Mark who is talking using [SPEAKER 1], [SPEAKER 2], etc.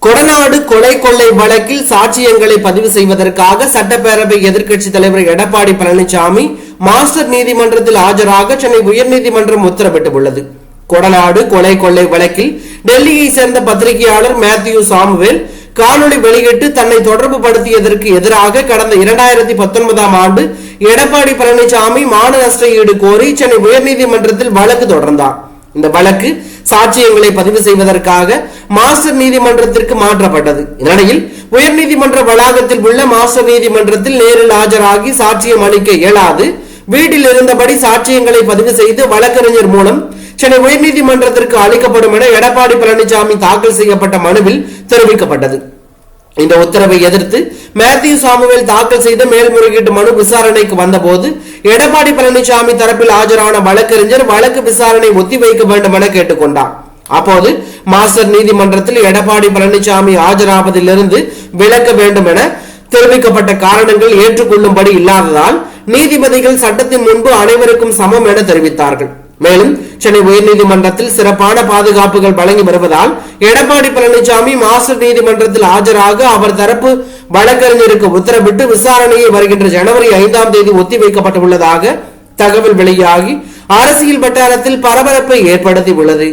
[SPEAKER 1] கொடநாடு கொலை கொள்ளை வழக்கில் சாட்சியங்களை பதிவு செய்வதற்காக சட்டப்பேரவை எதிர்க்கட்சித் தலைவர் எடப்பாடி பழனிசாமி மாஸ்டர் நீதிமன்றத்தில் ஆஜராக சென்னை உயர்நீதிமன்றம் உத்தரவிட்டுள்ளது. கொடநாடு கொலை கொள்ளை வழக்கில் டெல்லியை சேர்ந்த பத்திரிகையாளர் மேத்யூ சாமுவேல் காணொலி வெளியிட்டு தன்னை தொடர்பு படுத்தியதற்கு எதிராக கடந்த 2019 ஆண்டு எடப்பாடி பழனிசாமி மான நஷ்ட ஈடு கோரி சென்னை உயர்நீதிமன்றத்தில் வழக்கு தொடர்ந்தார். இந்த வழக்கு சாட்சியங்களை பதிவு செய்வதற்காக மாஸ்டர் நீதிமன்றத்திற்கு மாற்றப்பட்டது. இந்நிலையில் உயர்நீதிமன்ற வளாகத்தில் உள்ள மாஸ்டர் நீதிமன்றத்தில் நேரில் ஆஜராகி சாட்சியம் அளிக்க இயலாது வீட்டில் இருந்தபடி சாட்சியங்களை பதிவு செய்து வழக்கறிஞர் மூலம் சென்னை உயர்நீதிமன்றத்திற்கு அளிக்கப்படும் என எடப்பாடி பழனிசாமி தாக்கல் செய்யப்பட்ட மனுவில் தெரிவிக்கப்பட்டது. இந்த உத்தரவை எதிர்த்து மேத்யூ சாமுவேல் தாக்கல் செய்த மேல்முறையீட்டு மனு விசாரணைக்கு வந்தபோது எடப்பாடி பழனிசாமி தரப்பில் ஆஜரான வழக்கறிஞர் வழக்கு விசாரணை ஒத்திவைக்க வேண்டும் என கேட்டுக்கொண்டார். அப்போது மாஸ்டர் நீதிமன்றத்தில் எடப்பாடி பழனிசாமி ஆஜராவதிலிருந்து விலக்க வேண்டும் என தெரிவிக்கப்பட்ட காரணங்கள் ஏற்றுக்கொள்ளும்படி இல்லாததால் நீதிபதிகள் சட்டத்தின் முன்பு அனைவருக்கும் சமம் என தெரிவித்தார்கள். மேலும் சென்னை உயர்நீதிமன்றத்தில் சிறப்பான பாதுகாப்புகள் வழங்கி வருவதால் எடப்பாடி பழனிசாமி மாஸ்டர் நீதிமன்றத்தில் ஆஜராக அவர் தரப்பு வழக்கறிஞருக்கு உத்தரவிட்டு விசாரணையை வருகின்ற ஜனவரி 5ஆம் தேதி ஒத்திவைக்கப்பட்டுள்ளதாக தகவல் வெளியாகி அரசியல் வட்டாரத்தில் பரபரப்பை ஏற்படுத்தி உள்ளது.